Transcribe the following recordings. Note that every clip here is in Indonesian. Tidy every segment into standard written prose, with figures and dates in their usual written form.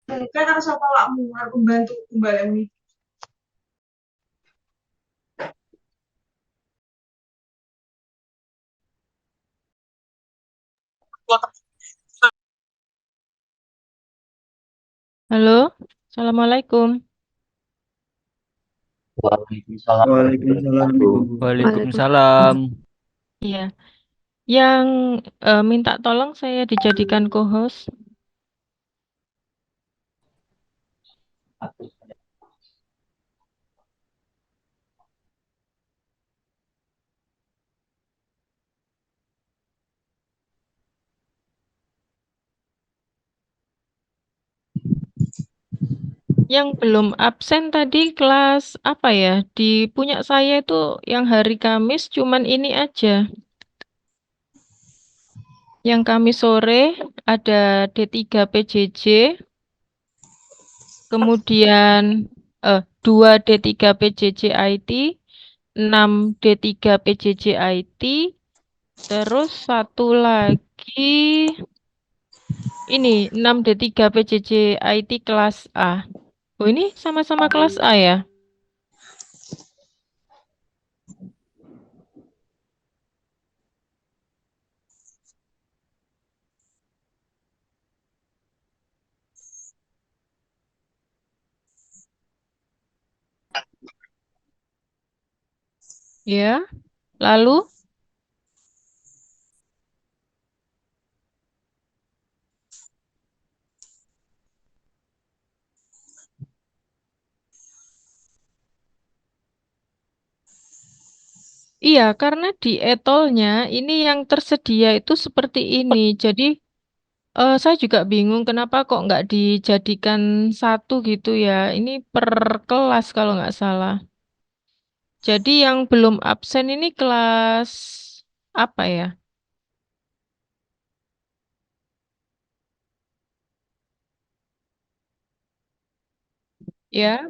Kan harus apa lakmu, harus membantu kembali. Halo, Assalamualaikum. Waalaikumsalam Waalaikumsalam Ibu. warahmatullahi Waalaikumsalam. Iya, yang minta tolong saya dijadikan co-host. wabarakatuh. Yang belum absen tadi kelas apa ya? Di punya saya itu yang hari Kamis cuman ini aja. Yang Kamis sore ada D3 PJJ, kemudian 2 D3 PJJ IT, 6 D3 PJJ IT, terus satu lagi ini 6D3 PJJ IT kelas A. Oh, ini sama-sama kelas A ya? Ya. Lalu, iya, karena di etolnya ini yang tersedia itu seperti ini. Jadi, saya juga bingung kenapa kok nggak dijadikan satu gitu ya. Ini per kelas kalau nggak salah. Jadi yang belum absen ini kelas apa ya? Ya,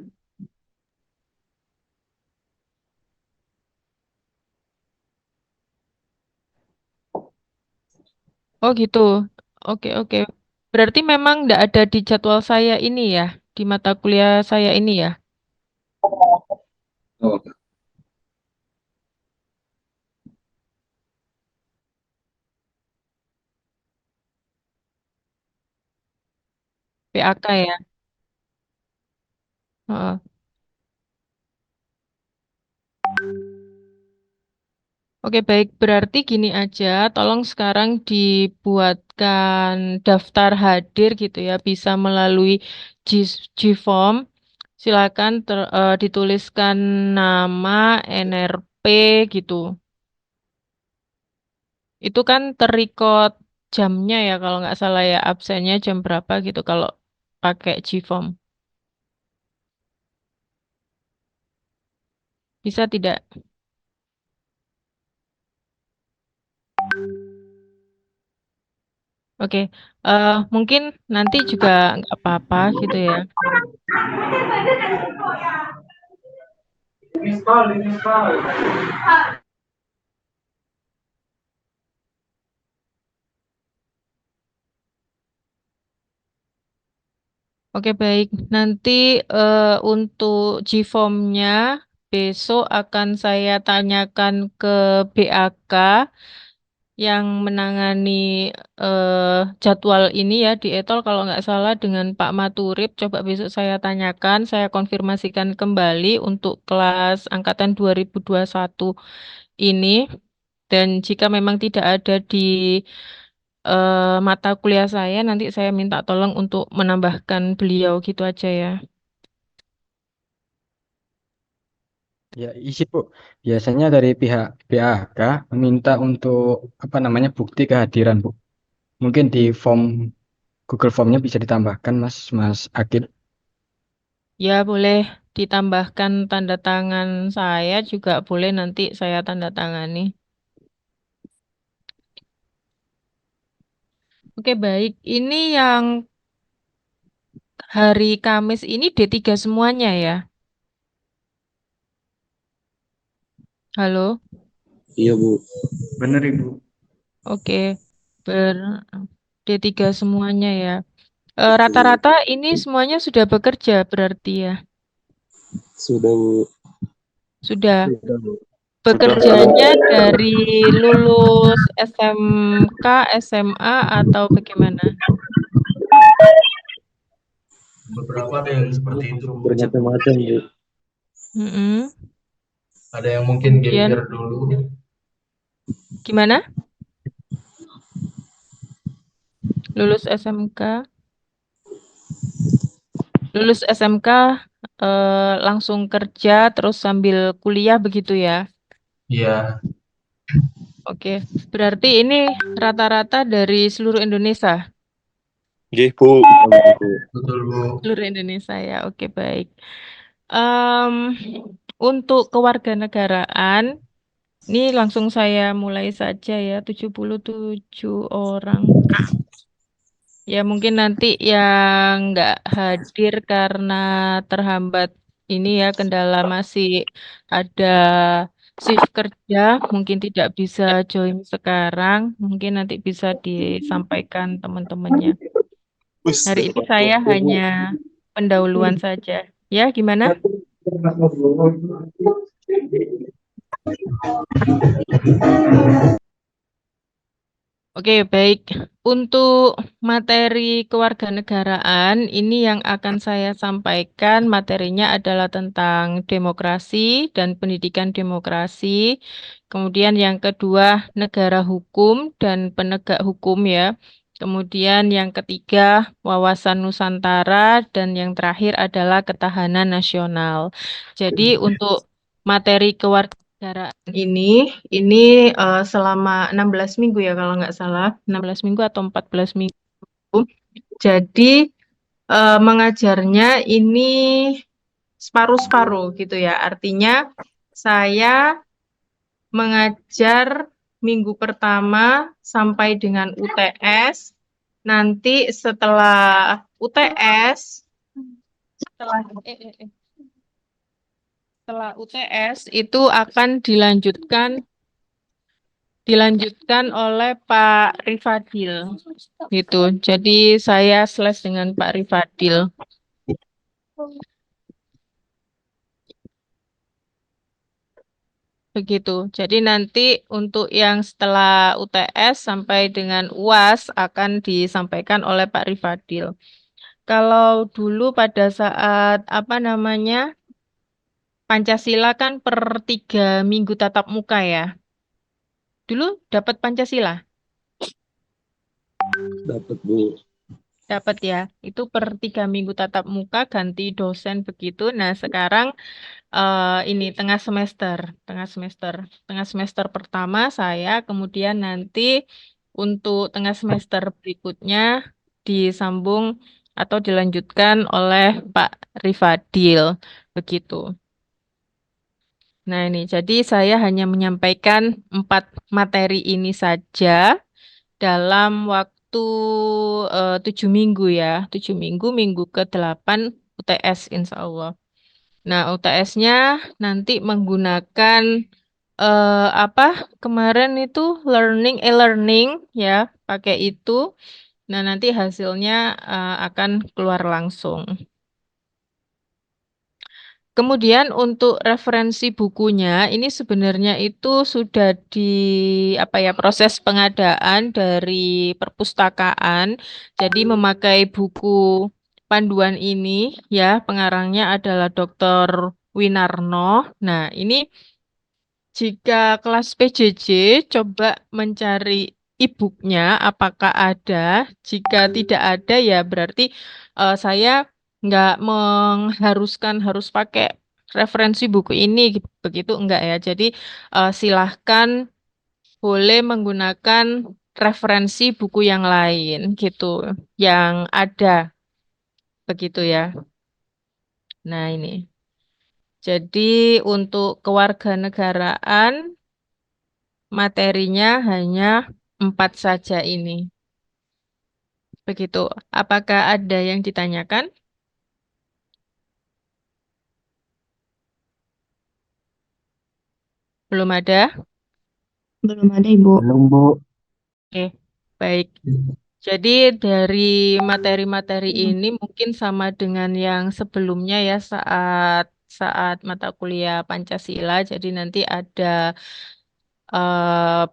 oh gitu. Oke, oke. Berarti memang nggak ada di jadwal saya ini ya, di mata kuliah saya ini ya. Oh, PAK ya. Heeh. Oke, baik. Berarti gini aja, tolong sekarang dibuatkan daftar hadir gitu ya, bisa melalui G Gform. Silakan dituliskan nama, NRP gitu. Itu kan terrecord jamnya ya, kalau nggak salah ya, absennya jam berapa gitu kalau pakai Gform. Bisa tidak? Oke, mungkin nanti juga nggak apa-apa gitu ya. Oke, baik. Nanti untuk G-form-nya besok akan saya tanyakan ke BAK yang menangani jadwal ini ya di Etol kalau nggak salah dengan Pak Maturip. Coba besok saya tanyakan, saya konfirmasikan kembali untuk kelas angkatan 2021 ini. Dan jika memang tidak ada di mata kuliah saya, nanti saya minta tolong untuk menambahkan beliau gitu aja ya. Ya, isi Bu. Biasanya dari pihak BAK meminta untuk apa namanya bukti kehadiran Bu. Mungkin di form Google Formnya bisa ditambahkan Mas Akil. Ya, boleh ditambahkan tanda tangan saya juga boleh nanti saya tanda tangani. Oke, baik. Ini yang hari Kamis ini D3 semuanya ya. Halo. iya Bu. Bener Ibu. Oke. Ber D3 semuanya ya. Rata-rata ini semuanya sudah bekerja berarti ya? Sudah, Bu. Sudah. Sudah, Bu. Bekerjanya dari lulus SMK, SMA atau bagaimana? Beberapa ada yang seperti itu, Bu. Bermacam-macam, Bu. Mm-mm. Ada yang mungkin gap Kemudian year dulu. gimana? Lulus SMK, langsung kerja terus sambil kuliah begitu ya? Iya, Oke, berarti ini rata-rata dari seluruh Indonesia. Nggih, Bu. betul, Bu. Seluruh Indonesia ya, oke baik. Em, untuk kewarganegaraan, ini langsung saya mulai saja ya, 77 orang. Ya mungkin nanti yang nggak hadir karena terhambat ini ya, kendala masih ada shift kerja, mungkin tidak bisa join sekarang, mungkin nanti bisa disampaikan teman-temannya. Hari ini saya hanya pendahuluan saja. Ya, gimana? Oke, baik. Untuk materi kewarganegaraan, ini yang akan saya sampaikan materinya adalah tentang demokrasi dan pendidikan demokrasi. Kemudian yang kedua, negara hukum dan penegak hukum ya. Kemudian yang ketiga, wawasan Nusantara dan yang terakhir adalah ketahanan nasional. Jadi untuk materi kewarganegaraan ini selama 16 minggu ya kalau nggak salah, 16 minggu atau 14 minggu. Jadi mengajarnya ini separuh-separuh gitu ya. Artinya saya mengajar minggu pertama sampai dengan UTS. Nanti setelah UTS, setelah UTS itu akan dilanjutkan oleh Pak Rifadil gitu. Jadi saya slash dengan Pak Rifadil. Begitu. Jadi nanti untuk yang setelah UTS sampai dengan UAS akan disampaikan oleh Pak Rifadil. Kalau dulu pada saat apa namanya Pancasila kan per 3 minggu tatap muka ya. Dulu dapat Pancasila? Dapat, Bu. Dapat ya. Itu per 3 minggu tatap muka ganti dosen begitu. Nah sekarang ini tengah semester pertama saya, kemudian nanti untuk tengah semester berikutnya disambung atau dilanjutkan oleh Pak Rifadil begitu. Nah ini jadi saya hanya menyampaikan 4 materi ini saja dalam waktu 7 minggu ya, 7 minggu, minggu ke-8 UTS insya Allah. Nah, UTS-nya nanti menggunakan apa kemarin itu e-learning ya, pakai itu. Nah, nanti hasilnya akan keluar langsung. Kemudian untuk referensi bukunya ini sebenarnya itu sudah apa ya proses pengadaan dari perpustakaan. Jadi memakai buku panduan ini ya pengarangnya adalah Dr. Winarno. Nah, ini jika kelas PJJ coba mencari e-booknya apakah ada. Jika tidak ada ya berarti saya nggak mengharuskan harus pakai referensi buku ini begitu enggak ya. Jadi silahkan boleh menggunakan referensi buku yang lain gitu yang ada begitu ya. Nah ini. Jadi untuk kewarganegaraan materinya hanya 4 saja ini. Begitu. Apakah ada yang ditanyakan? Belum ada? Belum ada, Ibu. Belum, Bu. Oke, baik. Jadi dari materi-materi ini mungkin sama dengan yang sebelumnya ya saat saat mata kuliah Pancasila. Jadi nanti ada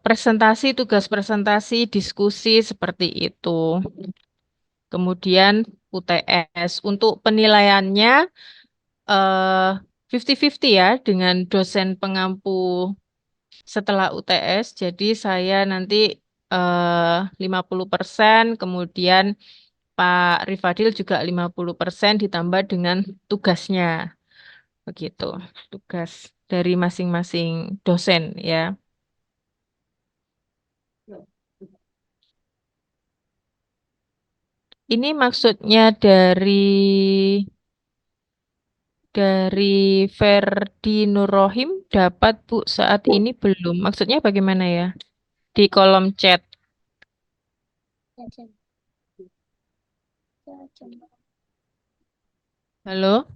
presentasi, tugas presentasi, diskusi seperti itu. Kemudian UTS untuk penilaiannya eh 50-50 ya dengan dosen pengampu setelah UTS. Jadi saya nanti 50%, kemudian Pak Rifadil juga 50% ditambah dengan tugasnya. Begitu, tugas dari masing-masing dosen ya. Ini maksudnya dari Ferdi Nurrohim dapat Bu saat ini belum. Maksudnya bagaimana ya? Di kolom chat. Halo?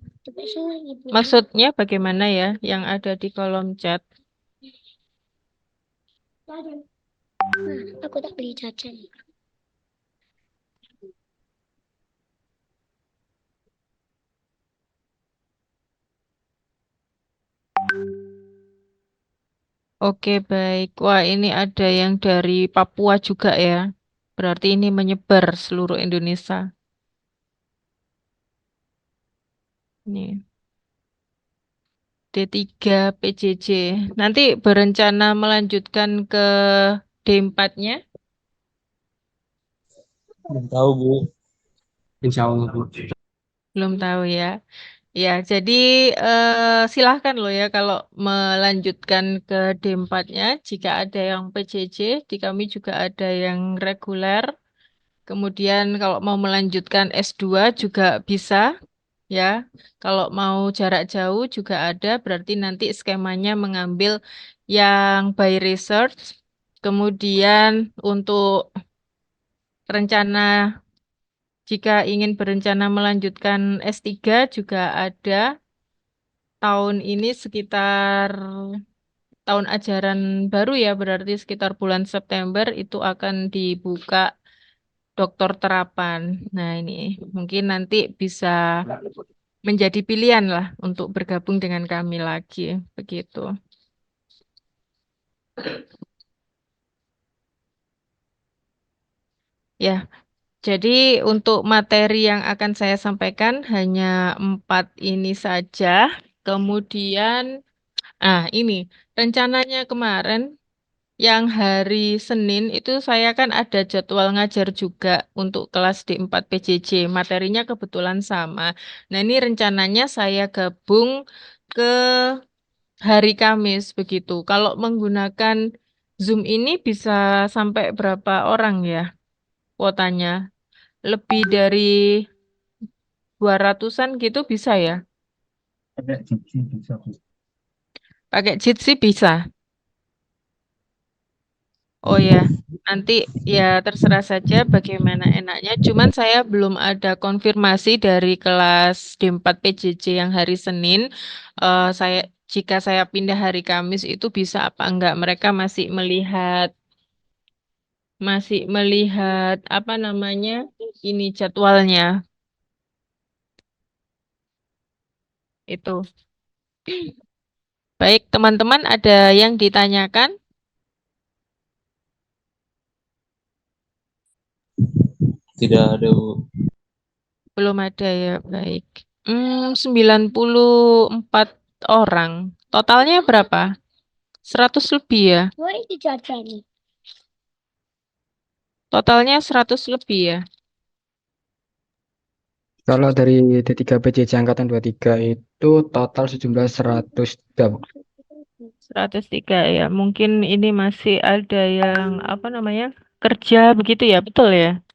Maksudnya bagaimana ya yang ada di kolom chat? Aku tak beli jajan. Oke, baik. Wah, ini ada yang dari Papua juga ya. Berarti ini menyebar seluruh Indonesia. Nih, D3 PJJ. Nanti berencana melanjutkan ke D4-nya? Belum tahu, Bu. Insya Allah, Bu. Belum tahu ya. Ya, jadi silahkan loh ya kalau melanjutkan ke D4-nya. Jika ada yang PJJ, di kami juga ada yang reguler. Kemudian kalau mau melanjutkan S2 juga bisa ya. Kalau mau jarak jauh juga ada, berarti nanti skemanya mengambil yang by research. Kemudian untuk rencana jika ingin berencana melanjutkan S3 juga ada tahun ini sekitar tahun ajaran baru ya, berarti sekitar bulan September itu akan dibuka doktor terapan. Nah, ini mungkin nanti bisa menjadi pilihan lah untuk bergabung dengan kami lagi, begitu. Ya, jadi untuk materi yang akan saya sampaikan hanya 4 ini saja. Kemudian, ini rencananya kemarin yang hari Senin itu saya kan ada jadwal ngajar juga untuk kelas D4 PJJ. Materinya kebetulan sama. Nah, ini rencananya saya gabung ke hari Kamis begitu. Kalau menggunakan Zoom ini bisa sampai berapa orang ya kuotanya? Lebih dari 200-an gitu bisa ya? Pakai Jitsi bisa, Bu. Pakai Jitsi bisa. Oh ya, nanti ya terserah saja bagaimana enaknya. Cuman saya belum ada konfirmasi dari kelas D4 PJJ yang hari Senin. Jika saya pindah hari Kamis itu bisa apa enggak? Mereka masih melihat apa namanya ini jadwalnya itu. Baik, teman-teman ada yang ditanyakan? Tidak ada, Bu. Belum ada ya, baik. 94 orang. Totalnya berapa? 100 lebih ya? Boleh dijajan. Totalnya 100 lebih ya? Kalau dari D3 PJJ Angkatan 23 itu total sejumlah 103, Bu. 103 ya. Mungkin ini masih ada yang apa namanya? Kerja begitu ya, betul ya?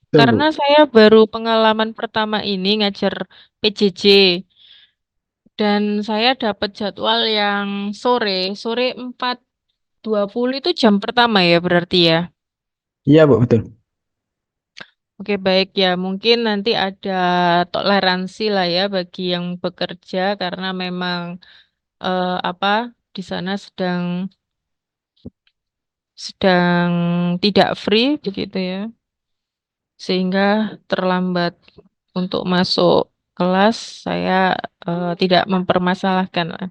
Betul, Bu. Karena saya baru pengalaman pertama ini ngajar PJJ dan saya dapat jadwal yang sore 4.20 itu jam pertama ya berarti ya. Iya, Bu, betul. Oke, baik ya. Mungkin nanti ada toleransi lah ya bagi yang bekerja karena memang apa di sana sedang tidak free begitu ya. sehingga terlambat untuk masuk kelas. Saya tidak mempermasalahkan lah.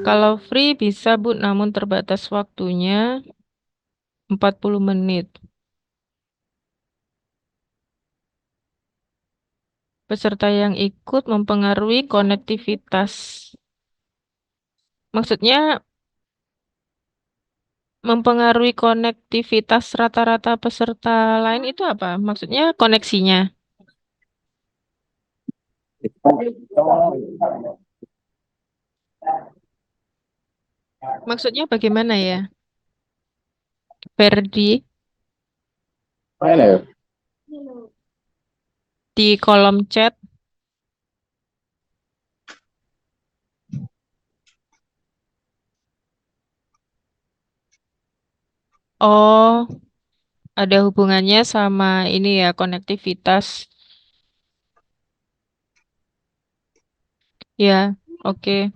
Kalau free bisa Bu, namun terbatas waktunya 40 menit. Peserta yang ikut mempengaruhi konektivitas. Maksudnya mempengaruhi konektivitas rata-rata peserta lain itu apa? Maksudnya koneksinya. Maksudnya bagaimana ya? Ferdi, di kolom chat. Oh, ada hubungannya sama ini ya, konektivitas. Ya, oke.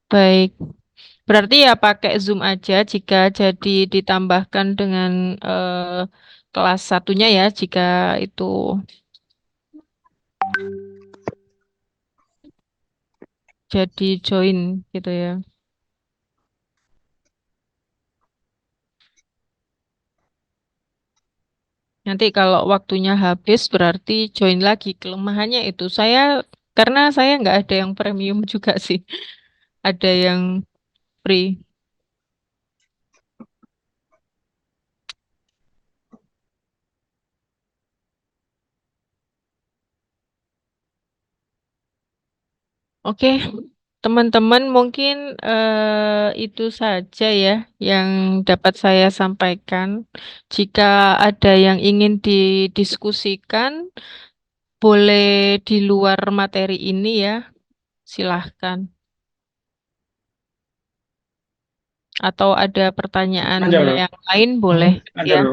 Baik. Berarti ya pakai Zoom aja jika jadi ditambahkan dengan kelas satunya ya, jika itu jadi join gitu ya. Nanti kalau waktunya habis berarti join lagi. Kelemahannya itu karena saya nggak ada yang premium juga sih. Ada yang free. Oke, teman-teman mungkin itu saja ya yang dapat saya sampaikan. Jika ada yang ingin didiskusikan, boleh di luar materi ini ya, silahkan. Atau ada pertanyaan yang lain boleh ya.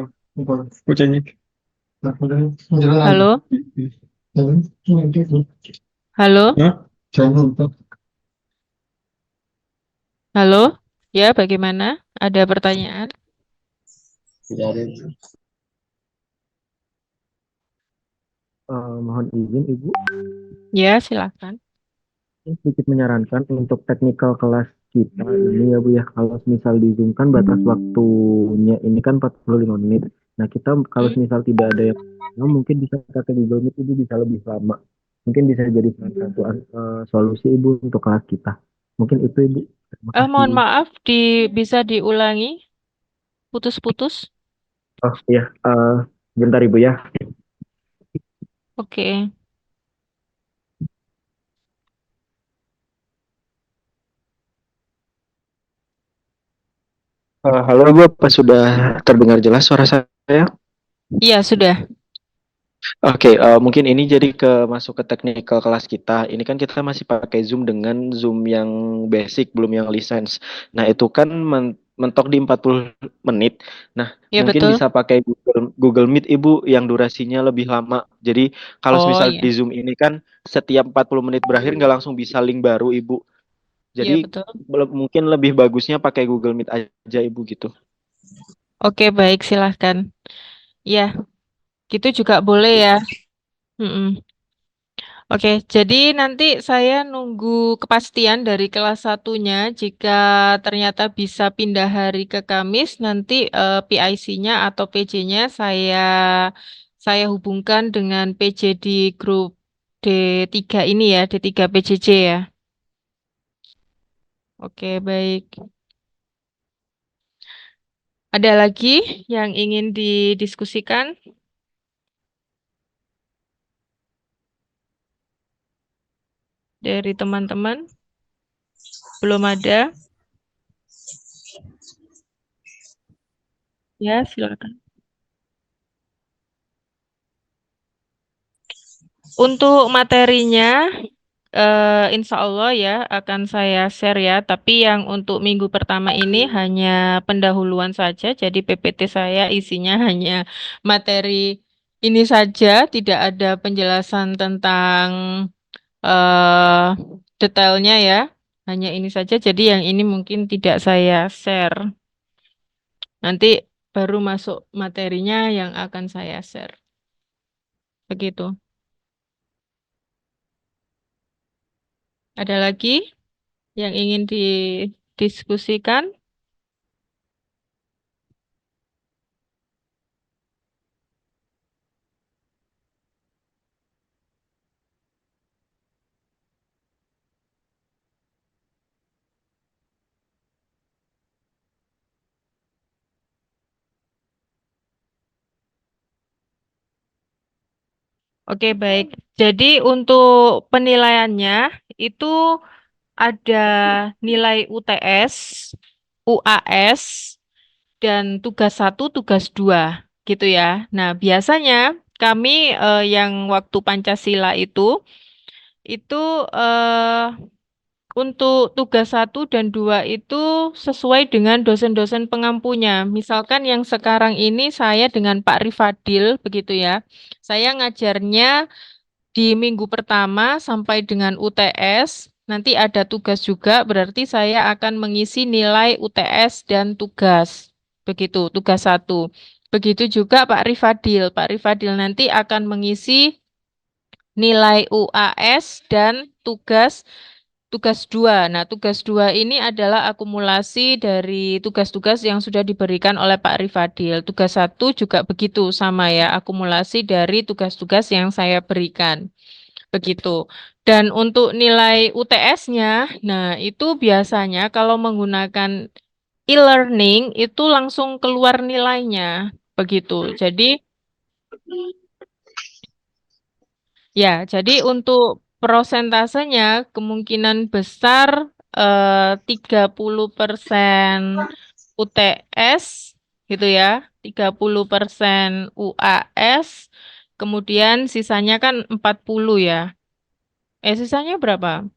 Halo? Halo? Halo? Ya, bagaimana? Ada pertanyaan? Tidak ada. Mohon izin Ibu, Ya, silakan. sedikit menyarankan untuk technical kelas kita ini ya Bu ya, kalau misal di-zoom-kan batas waktunya ini kan 45 menit. Nah, kita kalau misal tidak ada yang mungkin bisa pakai Google Meet, Ibu bisa lebih lama. Mungkin bisa jadi salah satu solusi Ibu untuk kelas kita. Mungkin itu Ibu. Terima kasih. Mohon maaf, bisa diulangi? Putus-putus? Oh iya, bentar Ibu ya. Oke. Halo Ibu, apa sudah terdengar jelas suara saya? Iya, sudah. Oke, mungkin ini jadi masuk ke technical kelas kita. Ini kan kita masih pakai Zoom dengan Zoom yang basic, belum yang license. Nah, itu kan mentok di 40 menit. Nah, Ya, mungkin betul. bisa pakai Google Meet Ibu yang durasinya lebih lama. Jadi, kalau Oh, misal iya. di Zoom ini kan setiap 40 menit berakhir nggak langsung bisa link baru Ibu. Iya, Jadi, betul. mungkin lebih bagusnya pakai Google Meet aja Ibu gitu. Oke, baik, silahkan. Ya, gitu juga boleh ya. Mm-mm. Oke, jadi nanti saya nunggu kepastian dari kelas satunya. Jika ternyata bisa pindah hari ke Kamis, nanti PIC-nya atau PJ-nya saya hubungkan dengan PJ di grup D3 ini ya, D3 PJJ ya. Oke, baik. Ada lagi yang ingin didiskusikan dari teman-teman? Belum ada? Ya, silakan. Untuk materinya, insya Allah ya akan saya share ya. Tapi yang untuk minggu pertama ini hanya pendahuluan saja. Jadi PPT saya isinya hanya materi ini saja, tidak ada penjelasan tentang eh detailnya ya. Hanya ini saja. Jadi yang ini mungkin tidak saya share. Nanti baru masuk materinya yang akan saya share. Begitu. Ada lagi yang ingin didiskusikan? Oke, baik. Jadi untuk penilaiannya itu ada nilai UTS, UAS, dan tugas 1, tugas 2, gitu ya. Nah, biasanya kami yang waktu Pancasila itu untuk tugas 1 dan 2 itu sesuai dengan dosen-dosen pengampunya. Misalkan yang sekarang ini saya dengan Pak Rifadil, begitu ya. Saya ngajarnya di minggu pertama sampai dengan UTS, nanti ada tugas juga, berarti saya akan mengisi nilai UTS dan tugas. Begitu, tugas 1. Begitu juga Pak Rifadil. Pak Rifadil nanti akan mengisi nilai UAS dan tugas 2. Nah, tugas 2 ini adalah akumulasi dari tugas-tugas yang sudah diberikan oleh Pak Rifadil. Tugas 1 juga begitu, sama ya, akumulasi dari tugas-tugas yang saya berikan. Begitu. Dan untuk nilai UTS-nya, nah itu biasanya kalau menggunakan e-learning itu langsung keluar nilainya. Begitu. Jadi untuk prosentasenya kemungkinan besar 30% UTS gitu ya, 30% UAS, kemudian sisanya kan 40 ya. Sisanya berapa?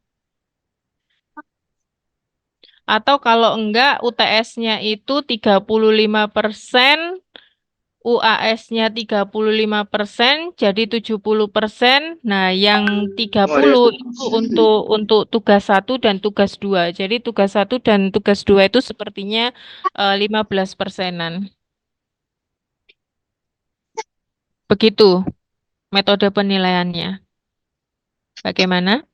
Atau kalau enggak UTS-nya itu 35%, UAS-nya 35%, jadi 70%. Nah, yang 30 itu untuk tugas 1 dan tugas 2. Jadi tugas 1 dan tugas 2 itu sepertinya 15%-an. Begitu metode penilaiannya. Bagaimana?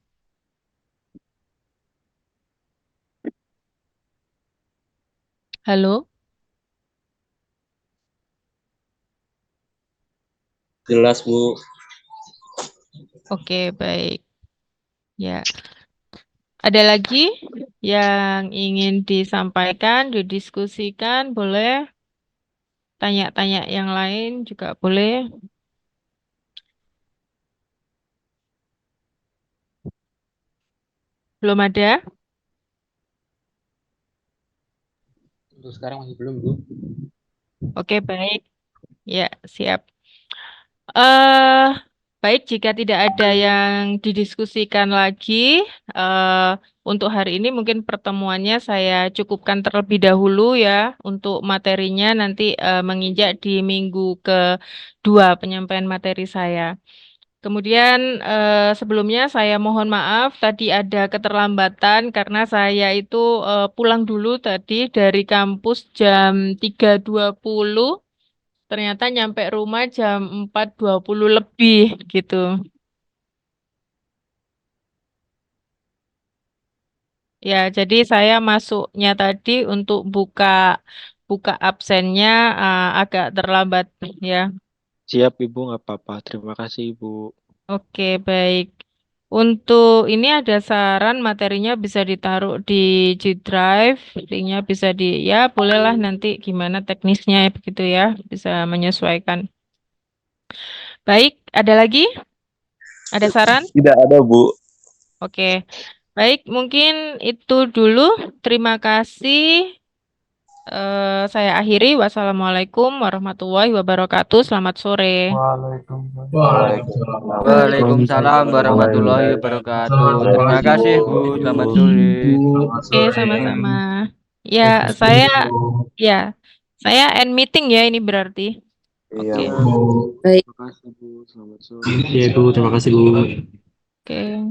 Halo? Jelas, Bu. Oke, baik. Ya. Ada lagi yang ingin disampaikan, didiskusikan, boleh. Tanya-tanya yang lain juga boleh. Belum ada? Untuk sekarang masih belum, Bu. Oke, baik. Ya, siap. Eh, baik, jika tidak ada yang didiskusikan lagi, untuk hari ini mungkin pertemuannya saya cukupkan terlebih dahulu ya. Untuk materinya nanti menginjak di minggu kedua penyampaian materi saya. Kemudian sebelumnya saya mohon maaf tadi ada keterlambatan karena saya itu pulang dulu tadi dari kampus jam 3.20. Ternyata nyampe rumah jam 4.20 lebih gitu. Ya, jadi saya masuknya tadi untuk buka buka absennya agak terlambat ya. Siap Ibu, nggak apa-apa. Terima kasih Ibu. Oke, baik. Untuk ini ada saran materinya bisa ditaruh di G Drive, linknya bisa ya bolehlah nanti gimana teknisnya begitu ya, bisa menyesuaikan. Baik, ada lagi? Ada saran? Tidak ada, Bu. Oke, baik mungkin itu dulu. Terima kasih. Saya akhiri. Wassalamualaikum warahmatullahi wabarakatuh. Selamat sore. Waalaikumsalam warahmatullahi wabarakatuh. Terima kasih, Bu. Selamat sore. Oke, sama-sama. Ya, saya end meeting ya ini berarti. Iya, Oke. Bu. Terima kasih Bu. Selamat sore. Iya, Bu. Terima kasih, Bu. Oke.